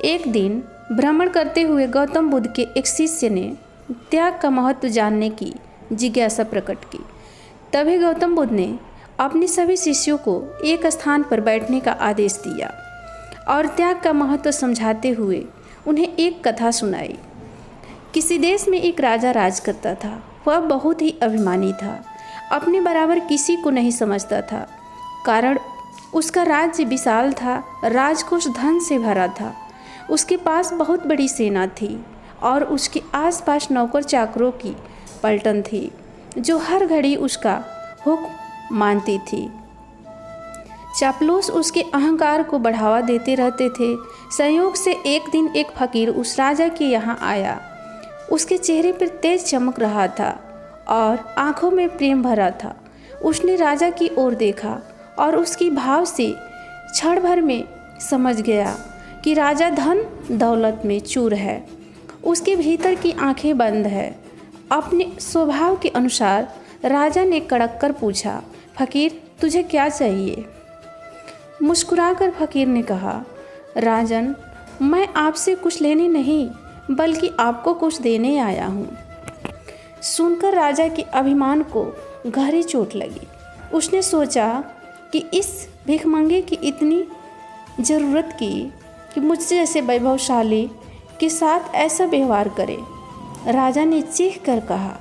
एक दिन भ्रमण करते हुए गौतम बुद्ध के एक शिष्य ने त्याग का महत्व जानने की जिज्ञासा प्रकट की। तभी गौतम बुद्ध ने अपने सभी शिष्यों को एक स्थान पर बैठने का आदेश दिया और त्याग का महत्व समझाते हुए उन्हें एक कथा सुनाई। किसी देश में एक राजा राज करता था। वह बहुत ही अभिमानी था, अपने बराबर किसी को नहीं समझता था। कारण उसका राज्य विशाल था, राजकोष धन से भरा था, उसके पास बहुत बड़ी सेना थी और उसके आसपास नौकर चाकरों की पलटन थी जो हर घड़ी उसका हुक्म मानती थी। चापलूस उसके अहंकार को बढ़ावा देते रहते थे। संयोग से एक दिन एक फकीर उस राजा के यहाँ आया। उसके चेहरे पर तेज चमक रहा था और आंखों में प्रेम भरा था। उसने राजा की ओर देखा और उसकी भाव से क्षण भर में समझ गया कि राजा धन दौलत में चूर है। उसके भीतर की आंखें बंद है। अपने स्वभाव के अनुसार राजा ने कड़क कर पूछा, फकीर तुझे क्या चाहिए? मुस्कुराकर फकीर ने कहा, राजन मैं आपसे कुछ लेने नहीं बल्कि आपको कुछ देने आया हूँ। सुनकर राजा के अभिमान को गहरी चोट लगी। उसने सोचा कि इस भिखमंगे की इतनी ज़रूरत की कि मुझसे जैसे वैभवशाली के साथ ऐसा व्यवहार करे। राजा ने चीख कर कहा,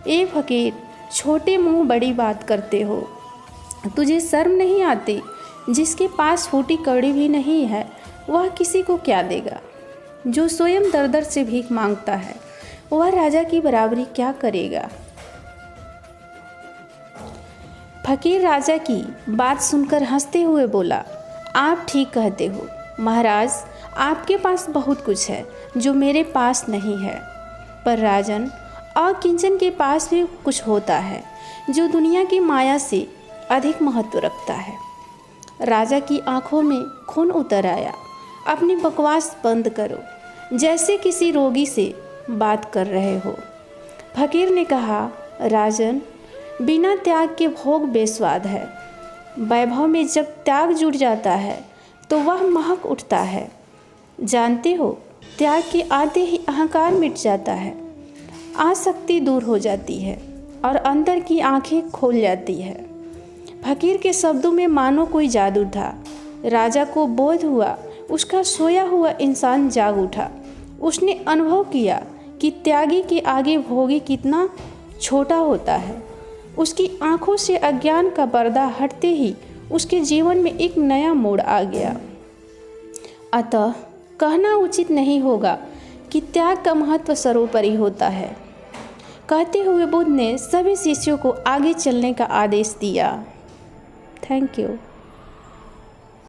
ए फकीर छोटे मुंह बड़ी बात करते हो, तुझे शर्म नहीं आती? जिसके पास फूटी कौड़ी भी नहीं है वह किसी को क्या देगा? जो स्वयं दर दर से भीख मांगता है वह राजा की बराबरी क्या करेगा? फकीर राजा की बात सुनकर हंसते हुए बोला, आप ठीक कहते हो महाराज, आपके पास बहुत कुछ है जो मेरे पास नहीं है। पर राजन अकिंचन के पास भी कुछ होता है जो दुनिया की माया से अधिक महत्व रखता है। राजा की आंखों में खून उतर आया। अपनी बकवास बंद करो, जैसे किसी रोगी से बात कर रहे हो। फकीर ने कहा, राजन बिना त्याग के भोग बेस्वाद है। वैभव में जब त्याग जुट जाता है तो वह महक उठता है। जानते हो, त्याग के आते ही अहंकार मिट जाता है, आसक्ति दूर हो जाती है और अंदर की आंखें खोल जाती है। फकीर के शब्दों में मानो कोई जादू था। राजा को बोध हुआ, उसका सोया हुआ इंसान जाग उठा। उसने अनुभव किया कि त्यागी के आगे भोगी कितना छोटा होता है। उसकी आंखों से अज्ञान का पर्दा हटते ही उसके जीवन में एक नया मोड़ आ गया। अतः कहना उचित नहीं होगा कि त्याग का महत्व सर्वोपरि होता है। कहते हुए बुद्ध ने सभी शिष्यों को आगे चलने का आदेश दिया। Thank you.